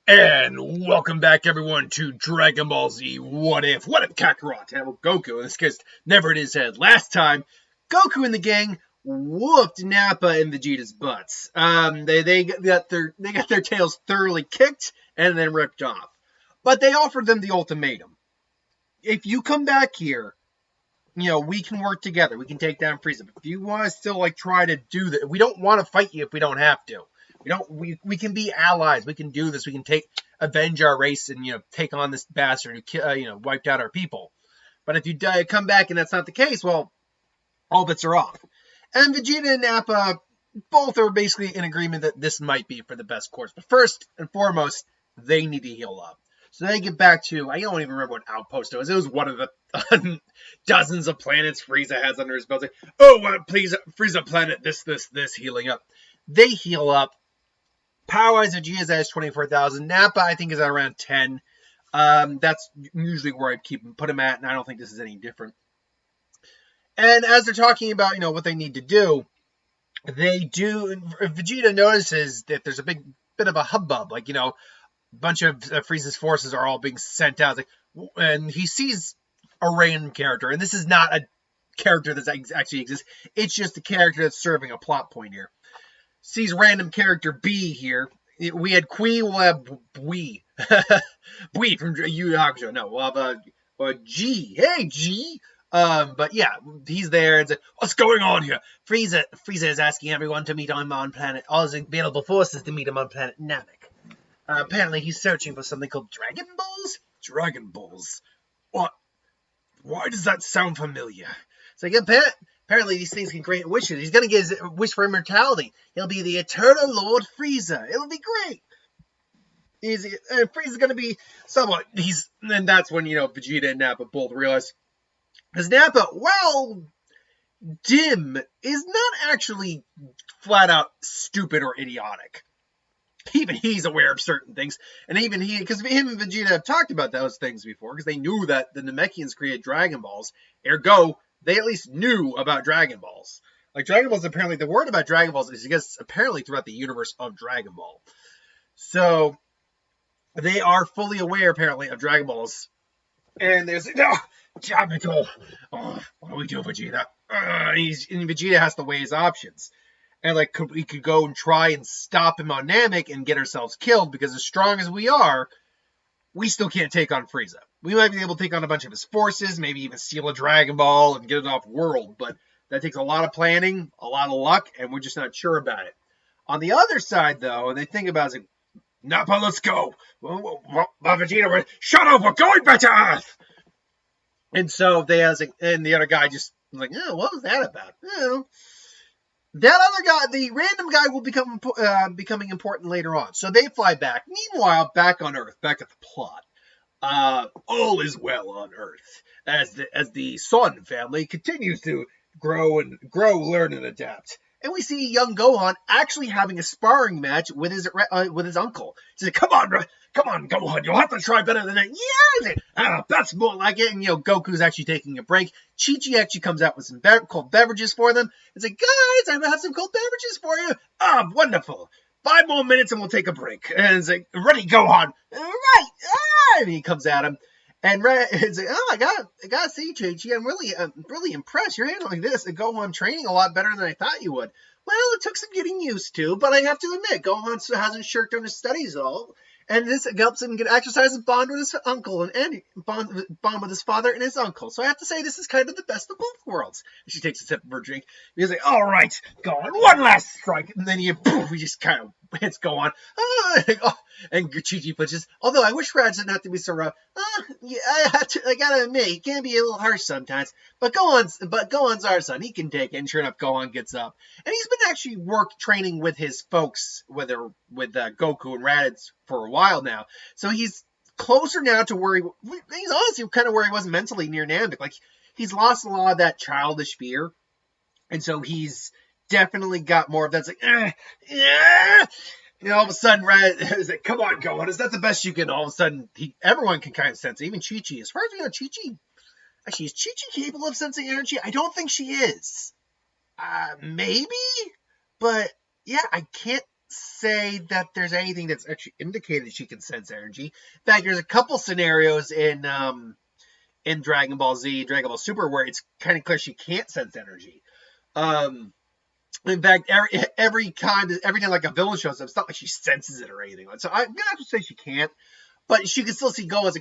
And welcome back, everyone, to Dragon Ball Z What If? What if Kakarot, and Goku, in this case, never in his head. Last time, Goku and the gang whooped Nappa and Vegeta's butts. They got their tails thoroughly kicked and then ripped off. But they offered them the ultimatum. If you come back here, we can work together. We can take down Frieza. But if you want to still try to do that, we don't want to fight you if we don't have to. We can be allies. We can do this. We can avenge our race and take on this bastard who wiped out our people. But if you come back and that's not the case, well, all bets are off. And Vegeta and Nappa both are basically in agreement that this might be for the best course. But first and foremost, they need to heal up. So they get back to, I don't even remember what outpost it was. It was one of the dozens of planets Frieza has under his belt. Please, Frieza planet, this, healing up. They heal up. Power-wise, Vegeta's at 24,000. Nappa, I think, is at around 10. That's usually where I put him at, and I don't think this is any different. And as they're talking about, what they need to do, Vegeta notices that there's a bit of a hubbub. A bunch of Frieza's forces are all being sent out. And he sees a random character, and this is not a character that actually exists. It's just a character that's serving a plot point here. Sees random character B here. We had Kui, we'll have Bui. Bui from Yu Yu Hakusho. No, we'll have G. Hey, G. But yeah, he's there. It's what's going on here? Frieza is asking everyone to meet him on planet. All his available forces to meet him on planet Namek. Apparently, he's searching for something called Dragon Balls? Dragon Balls? What? Why does that sound familiar? It's apparently these things can grant wishes. He's going to get his wish for immortality. He'll be the eternal Lord Frieza. It'll be great. Frieza's going to be somewhat... And that's when, Vegeta and Nappa both realize... Because Nappa, Dim is not actually flat out stupid or idiotic. Even he's aware of certain things, and even because him and Vegeta have talked about those things before, because they knew that the Namekians created Dragon Balls, ergo, they at least knew about Dragon Balls. Dragon Balls, apparently, the word about Dragon Balls is, I guess, apparently throughout the universe of Dragon Ball. So, they are fully aware, apparently, of Dragon Balls. And there's, Jamiko, what do we do, Vegeta? And Vegeta has to weigh his options. And we could go and try and stop him on Namek and get ourselves killed, because as strong as we are, we still can't take on Frieza. We might be able to take on a bunch of his forces, maybe even steal a Dragon Ball and get it off world, but that takes a lot of planning, a lot of luck, and we're just not sure about it. On the other side, though, and they think about it, Nappa, let's go. Vegeta, shut up, we're going back to Earth. And so and the other guy just was like, what was that about? That other guy, the random guy, will becoming important later on. So they fly back. Meanwhile, back on Earth, back at the plot, all is well on Earth as the Sun family continues to grow, learn, and adapt. And we see young Gohan actually having a sparring match with his uncle. He's like, come on, Gohan, you'll have to try better than that. Yeah, that's more like it. And, Goku's actually taking a break. Chi-Chi actually comes out with some cold beverages for them. It's like, guys, I'm going to have some cold beverages for you. Wonderful. 5 more minutes and we'll take a break. And it's like, ready, Gohan. All right. And he comes at him. And it's like, I gotta see, Chi-Chi, I'm really impressed. You're handling this and Gohan training a lot better than I thought you would. Well, it took some getting used to, but I have to admit, Gohan hasn't shirked on his studies at all. And this helps him get exercise and bond with his uncle and bond with his father and his uncle. So I have to say, this is kind of the best of both worlds. And she takes a sip of her drink. He's like, all right, Gohan, one last strike. And then he just kind of hits Gohan. And Chi-Chi punches. Although I wish Raj didn't have to be so rough. I gotta admit, he can be a little harsh sometimes. But Gohan's our son. He can take it. And sure enough, Gohan gets up. And he's been actually training with his folks, with Goku and Raditz for a while now. So he's closer now to where he's honestly kind of where he was mentally near Namek. He's lost a lot of that childish fear. And so he's definitely got more of that. It's like, all of a sudden, Raditz is like, come on, Gohan, is that the best you can? All of a sudden, everyone can kind of sense it. Even Chi-Chi. As far as we know, Chi-Chi, actually, is Chi-Chi capable of sensing energy? I don't think she is. Maybe? But, yeah, I can't say that there's anything that's actually indicated she can sense energy. In fact, there's a couple scenarios in Dragon Ball Z, Dragon Ball Super, where it's kind of clear she can't sense energy. In fact, every time like a villain shows up, it's not like she senses it or anything. So I'm gonna have to say she can't, but she can still see Gohan's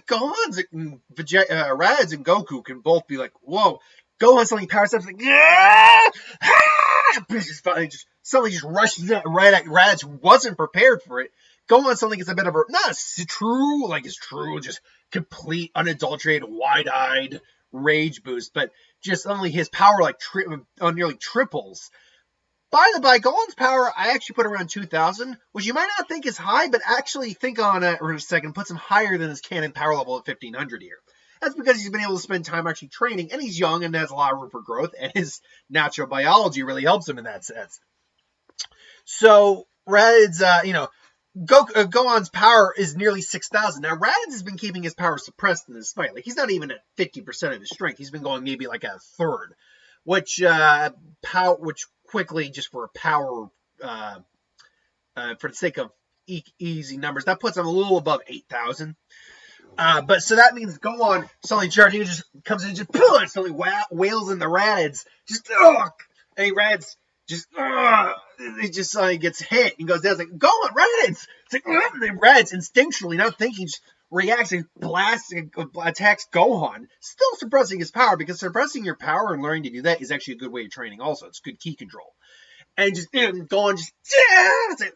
and Raditz and Goku can both be like, whoa. Gohan suddenly powers up, like, yeah, just suddenly just rushes right at Raditz, who wasn't prepared for it. Gohan suddenly gets a bit of a not true, like it's true, just complete, unadulterated, wide-eyed rage boost, but just suddenly his power like nearly triples. By the by, Gohan's power, I actually put around 2,000, which you might not think is high, but actually think on it for a second, puts him higher than his canon power level at 1,500 here. That's because he's been able to spend time actually training, and he's young and has a lot of room for growth, and his natural biology really helps him in that sense. So, Raditz, Gohan's power is nearly 6,000. Now, Raditz has been keeping his power suppressed in this fight. Like, he's not even at 50% of his strength. He's been going maybe like a third, which quickly, just for a power, for the sake of easy numbers, that puts him a little above 8,000. But so that means Gohan suddenly charging, just comes in and just suddenly wails in the Raditz, just and Raditz just he just gets hit and goes down. It's like, Gohan, Raditz! It's like, and Raditz instinctually, not thinking, just reacts and blasts and attacks Gohan, still suppressing his power, because suppressing your power and learning to do that is actually a good way of training also. It's good key control. And just Gohan just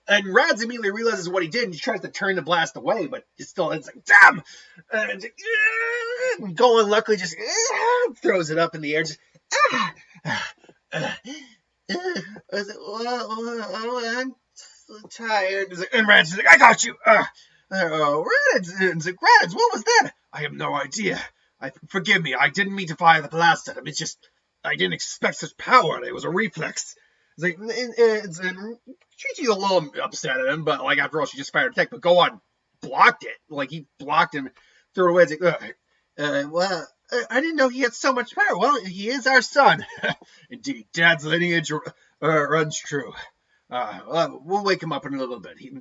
and Raditz immediately realizes what he did and he tries to turn the blast away, but it's like, damn! And Gohan luckily just throws it up in the air, just I'm so tired. And Raditz is like, I got you! Raditz, what was that? I have no idea. Forgive me, I didn't mean to fire the blast at him. It's just, I didn't expect such power. It was a reflex. It's like, she's a little upset at him, but like after all, she just fired a tech. But Gohan blocked it. Like he blocked him, threw it away. It's like, well, I didn't know he had so much power. Well, he is our son. Indeed, Dad's lineage runs true. We'll wake him up in a little bit. He's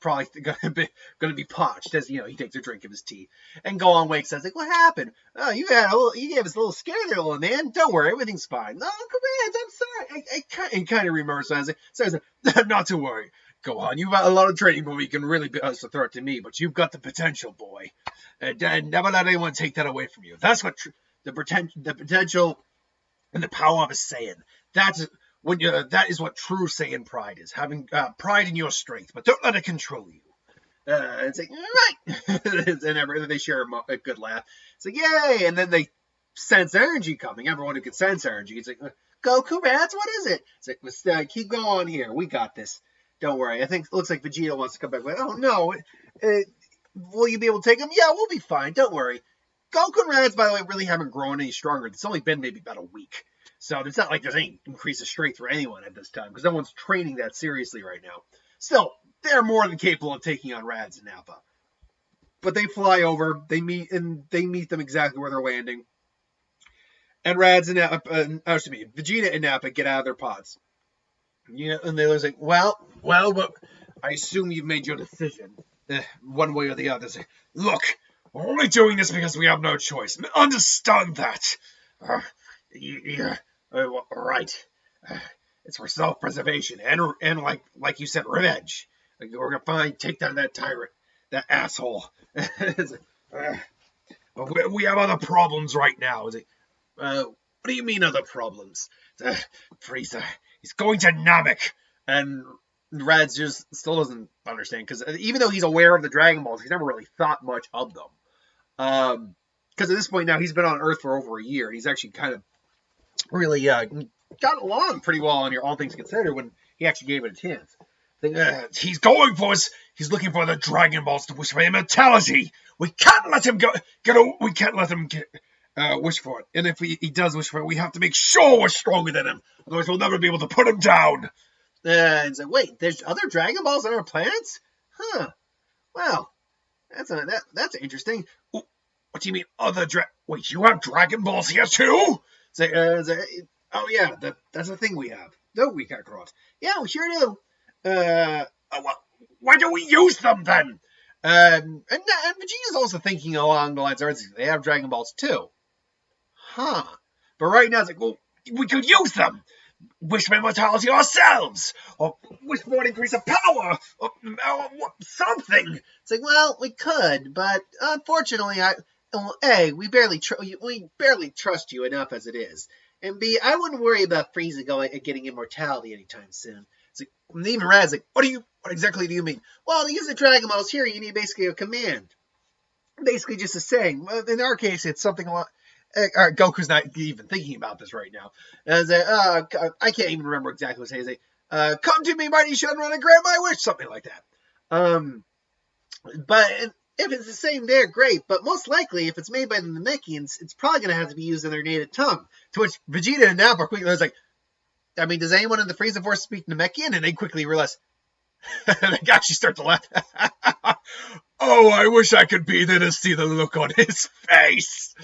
probably going to be parched as he takes a drink of his tea. And Gohan wakes up. Like, what happened? Oh, you gave us a little scare there, little man. Don't worry, everything's fine. No, Commands, I'm sorry. He kind of remembers. Says, not to worry, Gohan. You've got a lot of training before you can really be a threat to me, but you've got the potential, boy. And never let anyone take that away from you. That's what the potential and the power of a Saiyan. That is what true Saiyan pride is, having pride in your strength, but don't let it control you. It's like, right. And they share a good laugh. It's like, yay! And then they sense energy coming. Everyone who can sense energy. It's like, Goku, Raditz, what is it? It's like, keep going here. We got this. Don't worry. I think it looks like Vegeta wants to come back. Like, oh, no. Will you be able to take him? Yeah, we'll be fine. Don't worry. Goku and Raditz, by the way, really haven't grown any stronger. It's only been maybe about a week. So it's not like there's any increase of strength for anyone at this time, because no one's training that seriously right now. Still, they're more than capable of taking on Raditz and Nappa. But they fly over, they meet them exactly where they're landing. And Vegeta and Nappa get out of their pods. And they're like, well, but I assume you've made your decision, one way or the other. Like, look, we're only doing this because we have no choice. Understand that. Right. It's for self-preservation and like you said, revenge. Like, we're gonna take down that tyrant, that asshole. We have other problems right now. What do you mean other problems? Frieza, he's going to Namek, and Raditz just still doesn't understand, because even though he's aware of the Dragon Balls, he's never really thought much of them. Because at this point now, he's been on Earth for over a year, and he's actually kind of really got along pretty well on here, all things considered, when he actually gave it a chance. He's going for us. He's looking for the Dragon Balls to wish for immortality. We can't let him we can't let him wish for it. And if he does wish for it, we have to make sure we're stronger than him. Otherwise, we'll never be able to put him down. And so, wait, there's other Dragon Balls on our planets? Huh. Well, that's interesting. What do you mean other Wait, you have Dragon Balls here too? Oh yeah, that's a thing we have. No, we got cross. Yeah, we sure do. Well, why don't we use them then? And Vegeta's also thinking along the lines of they have Dragon Balls too. Huh. But right now it's like, well, we could use them. Wish for immortality ourselves, or wish for an increase of power, or something. It's like, well, we could, but unfortunately, we barely trust you enough as it is, and B, I wouldn't worry about Frieza getting immortality anytime soon. It's like, and even Rad's like, what exactly do you mean? Well, to use the Dragon Balls here, you need basically a command, basically just a saying. In our case, it's something a lot. Goku's not even thinking about this right now. And I can't even remember exactly what he's saying. Come to me, mighty Shenron, and grant my wish, something like that. But if it's the same there, great. But most likely, if it's made by the Namekians, it's probably going to have to be used in their native tongue. To which Vegeta and Nappa quickly was like, I mean, does anyone in the Frieza Force speak Namekian? And they quickly realize, the guy actually starts to laugh. Oh, I wish I could be there to see the look on his face.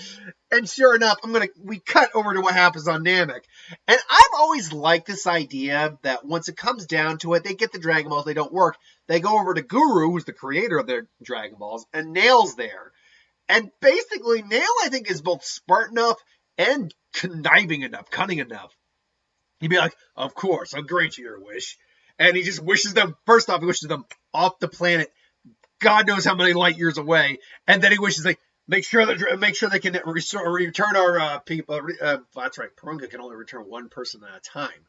And sure enough, we cut over to what happens on Namek. And I've always liked this idea that once it comes down to it, they get the Dragon Balls, they don't work. They go over to Guru, who's the creator of the Dragon Balls, and Nail's there. And basically, Nail, I think, is both smart enough and cunning enough. He'd be like, of course, I'll grant you your wish. And he just wishes them, first off, he wishes them off the planet, God knows how many light years away. And then he wishes make sure they can return our people. That's right, Purunga can only return one person at a time.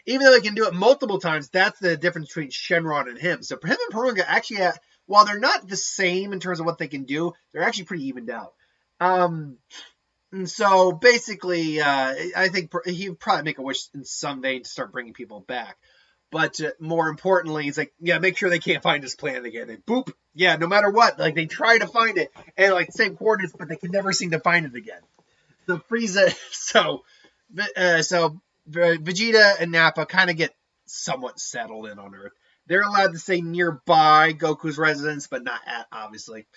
Even though they can do it multiple times, that's the difference between Shenron and him. So for him and Purunga, actually, while they're not the same in terms of what they can do, they're actually pretty evened out. And so basically, I think he would probably make a wish in some vein to start bringing people back. But more importantly, he's like, yeah, make sure they can't find this planet again. And boop, yeah, no matter what, like they try to find it and like same coordinates, but they can never seem to find it again. So Frieza, so Vegeta and Nappa kind of get somewhat settled in on Earth. They're allowed to stay nearby Goku's residence, but not at, obviously.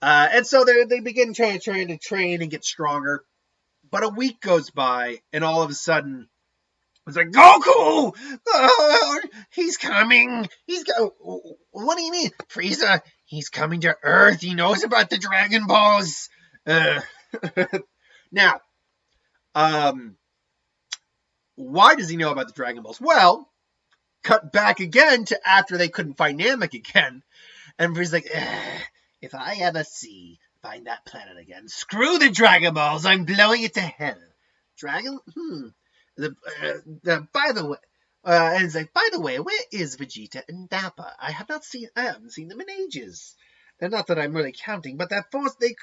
And so they begin trying to train and get stronger. But a week goes by, and all of a sudden, it's like, Goku! Oh, he's coming! What do you mean? Frieza, he's coming to Earth. He knows about the Dragon Balls. Now, why does he know about the Dragon Balls? Well, cut back again to after they couldn't find Namek again. And Frieza's like, if I ever find that planet again, screw the Dragon Balls. I'm blowing it to hell. Dragon? By the way, and it's like, by the way, where is Vegeta and Nappa? I haven't seen them in ages. And not that I'm really counting, but that force, the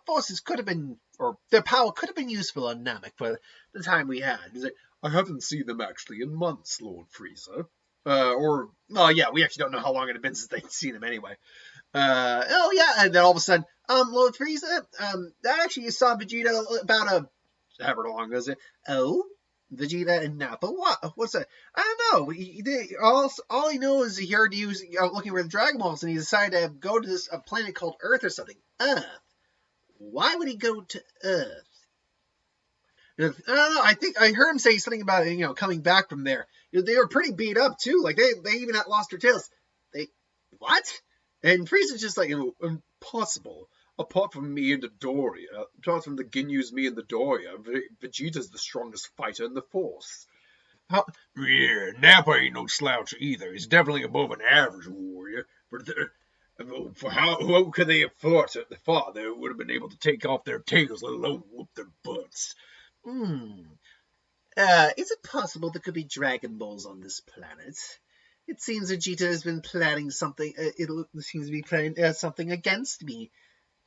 forces could have been, or their power could have been useful on Namek for the time we had. He's like, I haven't seen them actually in months, Lord Frieza. We actually don't know how long it had been since they'd seen him anyway. And then all of a sudden, Lord Frieza, I actually saw Vegeta about however long is it? Oh, Vegeta and Nappa. What's that? I don't know. All he knows is he heard he was looking for the Dragon Balls, and he decided to go to a planet called Earth or something. Earth. Why would he go to Earth? I don't know. I think I heard him say something about coming back from there. They were pretty beat up too. Like they even had lost their tails. What? And Frieza's just like, impossible. Apart from me and Doria, apart from the Ginyus, me and the Doria, Vegeta's the strongest fighter in the Force. Yeah, Nappa ain't no slouch either. He's definitely above an average warrior. But how could they have fought they would have been able to take off their tails, let alone whoop their butts? Is it possible there could be Dragon Balls on this planet? It seems Vegeta has been planning something. It seems to be planning something against me.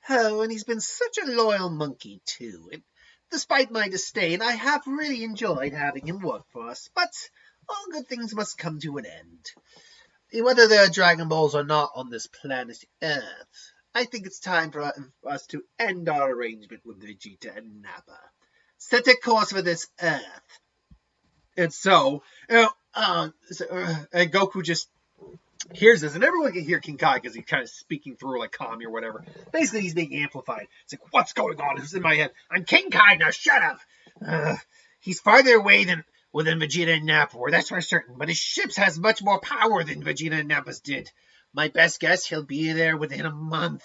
Oh, and he's been such a loyal monkey, too. And despite my disdain, I have really enjoyed having him work for us. But all good things must come to an end. Whether there are Dragon Balls or not on this planet Earth, I think it's time for us to end our arrangement with Vegeta and Nappa. Set a course for this Earth. And so, and Goku just hears this, and everyone can hear King Kai because he's kind of speaking through like Kami or whatever. Basically, he's being amplified. It's like, what's going on? It's in my head. I'm King Kai now. Shut up. He's farther away than than Vegeta and Nappa were, that's for certain. But his ships has much more power than Vegeta and Nappa's did. My best guess, he'll be there within a month,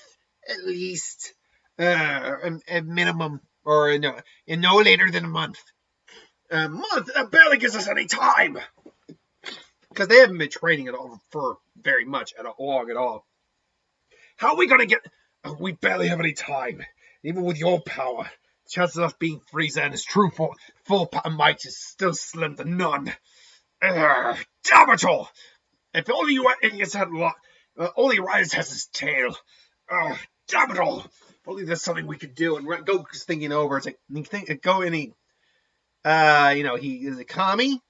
at least. At minimum, or no later than a month. A month? That barely gives us any time. Because they haven't been training at all for very much at all. How are we gonna get? We barely have any time, even with your power. The chances of us being Frieza and his true full might is still slim to none. Damn it all! If only you idiots had only Rise has his tail. Damn it all! If only there's something we could do. And Goku's thinking over. It's like he is a Kami.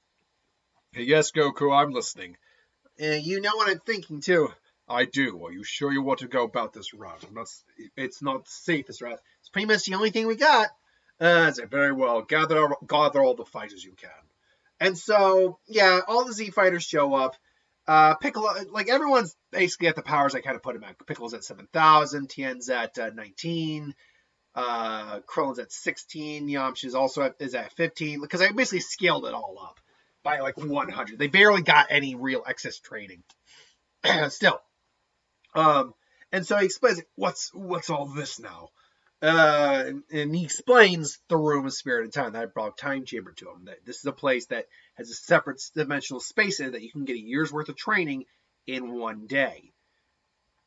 Yes, Goku, I'm listening. You know what I'm thinking too. I do. Are you sure you want to go about this route? It's not the safest route. It's pretty much the only thing we got. I said, very well. Gather all the fighters you can. And so, yeah, all the Z fighters show up. Piccolo, like everyone's basically at the powers I kind of put him at. Piccolo's at 7,000. Tien's at 19. Krillin's at 16. Yamcha's is at 15. Because I basically scaled it all up by like 100. They barely got any real excess training. Still. And so he explains, what's all this now? And he explains the room of spirit and time. That brought time chamber to him. That this is a place that has a separate dimensional space in it that you can get a year's worth of training in one day.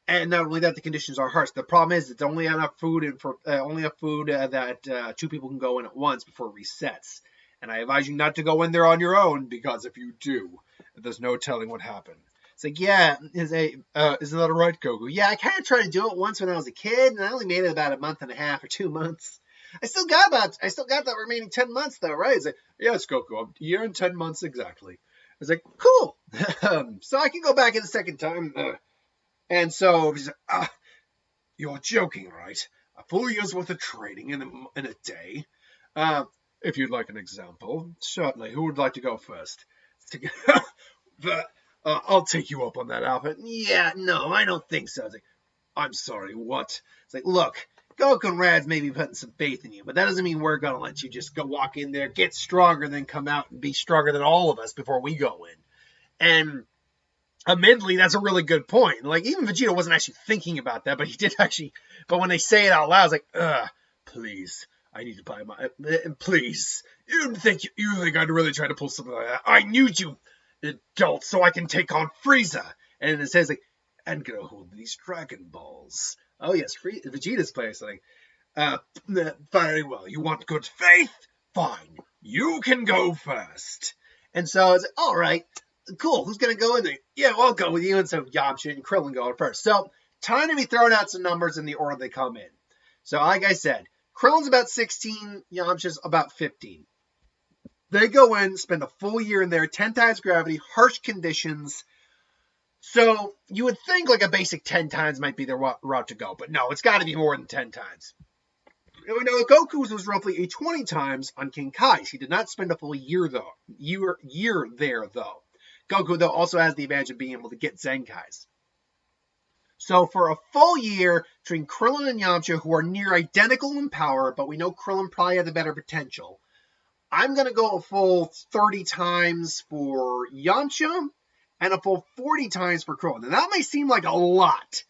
And not only that, the conditions are harsh. The problem is it's only enough food that two people can go in at once before it resets. And I advise you not to go in there on your own, because if you do, there's no telling what happened. It's like, yeah, isn't that right, Goku? Yeah, I kind of tried to do it once when I was a kid, and I only made it about a month and a half or 2 months. I still got that remaining 10 months, though, right? It's like, yes, Goku, a year and 10 months exactly. It's like, cool. So I can go back in the second time. And so he's like, you're joking, right? A full year's worth of training in a day. If you'd like an example, certainly. Who would like to go first? I'll take you up on that, Alpha. Yeah, no, I don't think so. It's like, I'm sorry, what? It's like, look, Goku and Rad's maybe putting some faith in you, but that doesn't mean we're going to let you just go walk in there, get stronger, then come out and be stronger than all of us before we go in. And admittedly, that's a really good point. Like, even Vegeta wasn't actually thinking about that, but he did actually. But when they say it out loud, it's like, please, I need to buy my. Please, you think I'd really try to pull something like that? I need you, adult, so I can take on Frieza. And it says like, and gonna hold these Dragon Balls. Oh yes, Vegeta's playing something. Very well. You want good faith? Fine. You can go first. And so it's like, all right. Cool, who's going to go in there? Yeah, well, I'll go with you. And so Yamcha and Krillin go in first. So, time to be throwing out some numbers in the order they come in. So, like I said, Krillin's about 16, Yamcha's about 15. They go in, spend a full year in there, 10 times gravity, harsh conditions. So, you would think like a basic 10 times might be their route to go. But no, it's got to be more than 10 times. We know Goku's was roughly a 20 times on King Kai's. He did not spend a full year, though. Year there, though. Goku, though, also has the advantage of being able to get Zenkais. So for a full year between Krillin and Yamcha, who are near identical in power, but we know Krillin probably had the better potential, I'm going to go a full 30 times for Yamcha and a full 40 times for Krillin. And that may seem like a lot,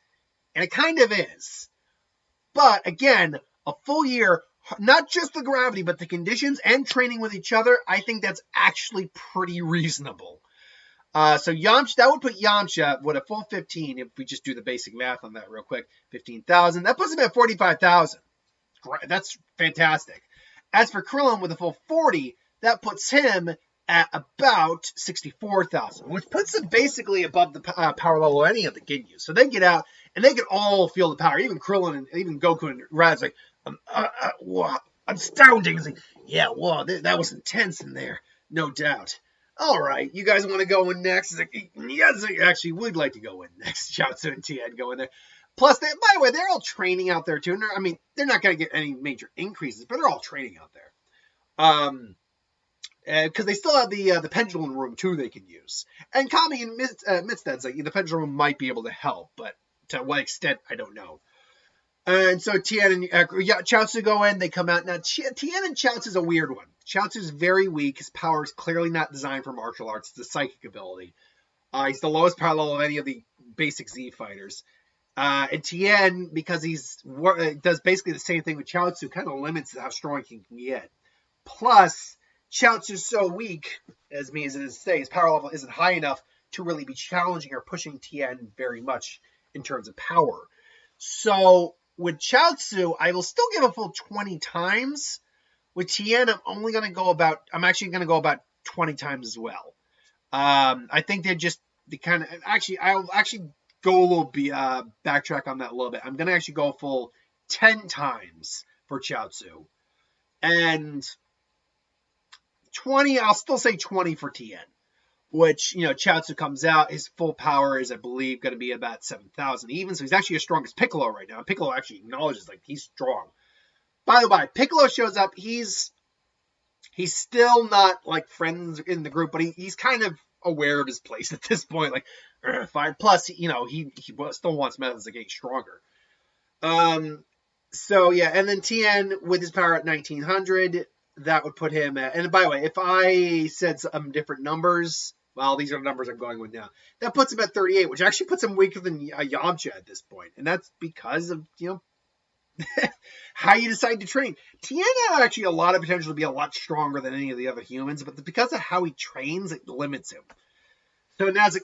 and it kind of is. But again, a full year, not just the gravity, but the conditions and training with each other, I think that's actually pretty reasonable. So Yamcha, that would put Yamcha with a full 15, if we just do the basic math on that real quick, 15,000. That puts him at 45,000. That's fantastic. As for Krillin with a full 40, that puts him at about 64,000, which puts him basically above the power level of any of the Ginyu. So they get out, and they can all feel the power. Even Krillin and even Goku and Rad's like, wow, astounding. It's like, yeah, whoa, that was intense in there, no doubt. All right, you guys want to go in next? It's like, yes, I actually would like to go in next. Chiaotzu and Tien go in there. Plus, by the way, they're all training out there too. I mean, they're not going to get any major increases, but they're all training out there. Because they still have the pendulum room too they can use. And Kami admits that like, the pendulum room might be able to help, but to what extent, I don't know. And so Tien and Chaozu go in. They come out. Now, Tien and Chaozu is a weird one. Chaozu is very weak. His power is clearly not designed for martial arts. It's a psychic ability. He's the lowest power level of any of the basic Z fighters. And Tien, because does basically the same thing with Chaozu, kind of limits how strong he can get. Plus, Chaozu's so weak, as his power level isn't high enough to really be challenging or pushing Tien very much in terms of power. So with Chaozu, I will still give a full 20 times. With Tien, I'm actually going to go about 20 times as well. I think I'll actually go a little backtrack on that a little bit. I'm going to actually go a full 10 times for Chaozu. And 20, I'll still say 20 for Tien. Which, Chaozu comes out, his full power is, I believe, going to be about 7,000 even, so he's actually as strong as Piccolo right now. Piccolo actually acknowledges, he's strong. By the way, Piccolo shows up, he's still not, friends in the group, but he's kind of aware of his place at this point, fine. Plus, he still wants methods to get stronger. So, yeah, and then Tien, with his power at 1,900, that would put him at, and by the way, if I said some different numbers, well, these are the numbers I'm going with now. That puts him at 38, which actually puts him weaker than Yamcha at this point. And that's because of, how you decide to train. Tien had actually a lot of potential to be a lot stronger than any of the other humans, but because of how he trains, it limits him. So now it's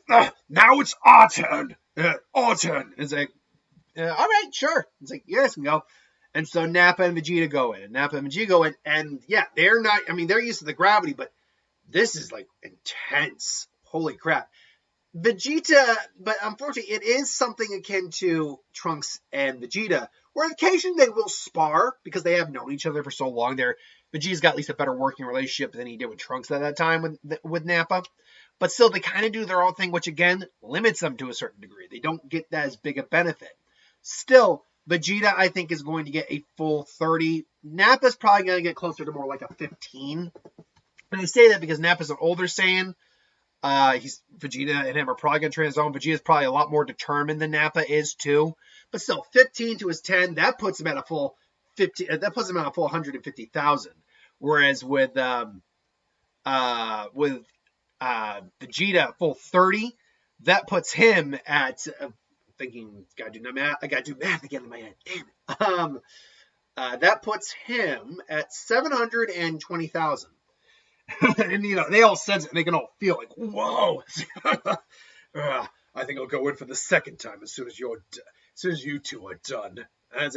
now it's our turn. Our turn. It's all right, sure. It's yes, we go. And so Nappa and Vegeta go in. And yeah, they're used to the gravity, but this is intense. Holy crap. Vegeta, but unfortunately, it is something akin to Trunks and Vegeta, where occasionally they will spar because they have known each other for so long. Vegeta's got at least a better working relationship than he did with Trunks at that time with Nappa. But still, they kind of do their own thing, which again limits them to a certain degree. They don't get that as big a benefit. Still, Vegeta, I think, is going to get a full 30. Nappa's probably going to get closer to more like a 15. And I say that because Nappa's an older Saiyan. Vegeta and him are probably going to train his own. Vegeta's probably a lot more determined than Nappa is too. But still, 15 to his 10, that puts him at a full 50. That puts him at a full 150,000. Whereas with Vegeta full 30, that puts him at. Thinking, I gotta do math again in my head. Damn it. That puts him at 720,000. And they all sense it and they can all feel whoa. I think I'll go in for the second time as soon as you two are done. And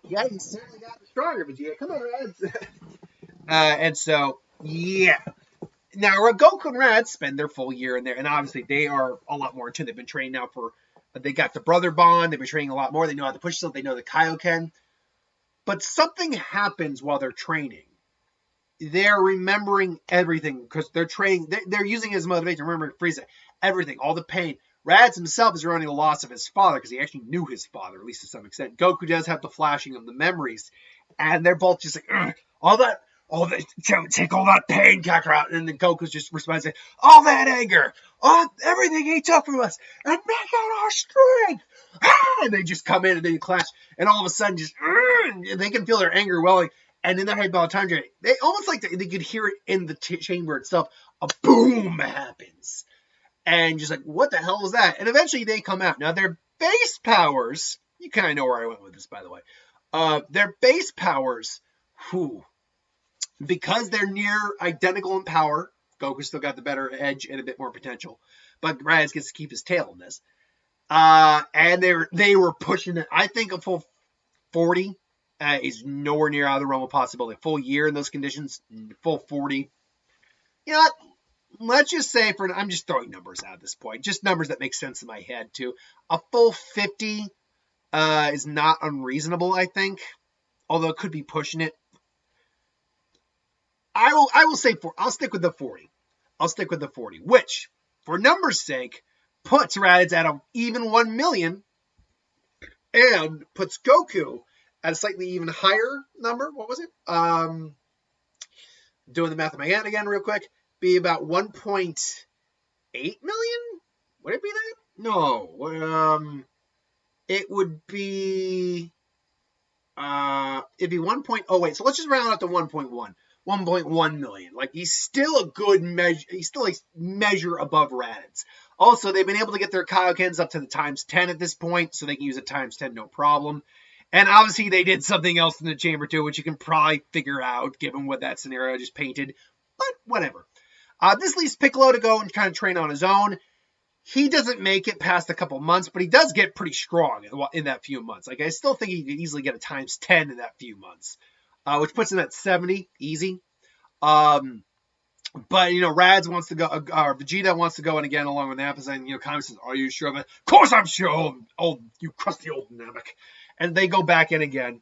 yeah, you certainly got stronger, Vegeta. Come on, Rads. And so, yeah. Now, Goku and Radz spend their full year in there, and obviously they are a lot more into. They've been trained now they got the brother bond. They've been training a lot more. They know how to push stuff. They know the Kaioken. But something happens while they're training. They're remembering everything because they're training. They're using it as motivation to remember Frieza. Everything, all the pain. Radz himself is remembering the loss of his father because he actually knew his father, at least to some extent. Goku does have the flashing of the memories. And they're both just all that, take all that pain, Kakarot. And then Goku's just responding, all that anger, everything he took from us, and make it our strength. And they just come in and they clash. And all of a sudden, they can feel their anger welling. And in their head, by the time they almost they could hear it in the chamber itself. A boom happens. And just what the hell was that? And eventually they come out. Now, their base powers, you kind of know where I went with this, by the way. Their base powers, because they're near identical in power, Goku still got the better edge and a bit more potential. But Radz gets to keep his tail in this. And they were pushing it. I think a full 40 is nowhere near out of the realm of possibility. A full year in those conditions, full 40. You know what? Let's just say I'm just throwing numbers out at this point. Just numbers that make sense in my head, too. A full 50 is not unreasonable, I think. Although it could be pushing it. I will say I'll stick with the 40. I'll stick with the 40, which, for numbers' sake, puts Raditz at an even 1 million and puts Goku at a slightly even higher number. What was it? Doing the math in my head again real quick. Be about 1.8 million? Would it be that? No. It would be it'd be 1.08. So let's just round out to 1.1. 1.1 million. Like, he's still a good measure. He's still a measure above Raditz. Also, they've been able to get their Kaioken's up to the times 10 at this point, so they can use it times 10 no problem. And obviously, they did something else in the chamber too, which you can probably figure out given what that scenario I just painted. But whatever. This leaves Piccolo to go and kind of train on his own. He doesn't make it past a couple months, but he does get pretty strong in that few months. Like, I still think he could easily get a times 10 in that few months, which puts him at 70, easy. But, Rads wants to go, or Vegeta wants to go in again along with Nappa, and, Kami says, are you sure of it? Of course I'm sure, old, you crusty old Namek. And they go back in again.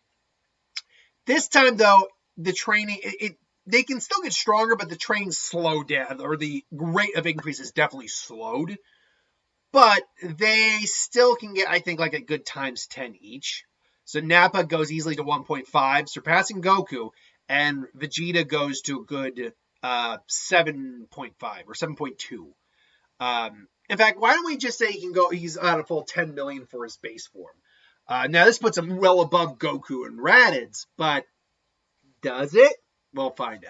This time, though, the training, they can still get stronger, but the training slowed down, or the rate of increase is definitely slowed. But they still can get, I think, like a good times 10 each. So Nappa goes easily to 1.5, surpassing Goku, and Vegeta goes to a good 7.5 or 7.2. In fact, why don't we just say he's at a full 10 million for his base form. Now, this puts him well above Goku and Raditz, but does it? We'll find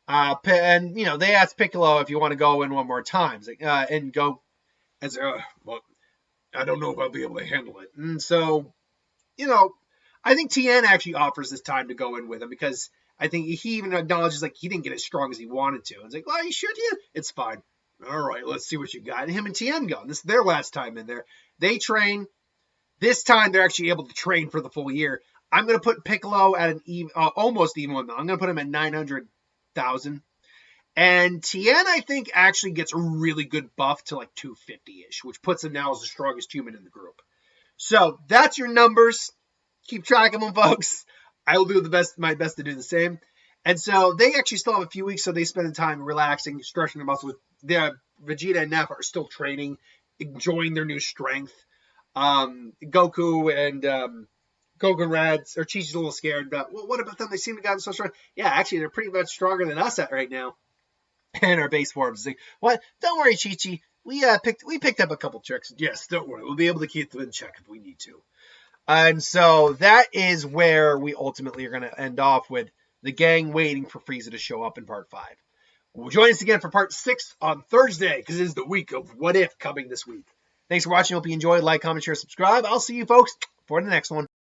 out. And, they asked Piccolo if you want to go in one more time. And go, well, I don't know if I'll be able to handle it. And so, I think Tien actually offers this time to go in with him because I think he even acknowledges, like, he didn't get as strong as he wanted to. And it's like, well, you sure, Tien? It's fine. All right, let's see what you got. And him and Tien go. This is their last time in there. They train. This time, they're actually able to train for the full year. I'm going to put Piccolo at an almost even one. I'm going to put him at 900,000. And Tien, I think, actually gets a really good buff to like 250-ish, which puts him now as the strongest human in the group. So that's your numbers. Keep track of them, folks. I will do my best to do the same. And so they actually still have a few weeks, so they spend the time relaxing, stretching their muscles. Vegeta and Nappa are still training, enjoying their new strength. Goku and Rads, or Chi-Chi's a little scared about, well, what about them? They seem to have gotten so strong. Yeah, actually, they're pretty much stronger than us right now. And our base forms. Like, what? Don't worry, Chi-Chi. We picked up a couple tricks. Yes, don't worry. We'll be able to keep them in check if we need to. And so that is where we ultimately are going to end off with the gang waiting for Frieza to show up in part 5. We'll join us again for part 6 on Thursday, because it is the week of What If coming this week. Thanks for watching. Hope you enjoyed. Like, comment, share, subscribe. I'll see you folks for the next one.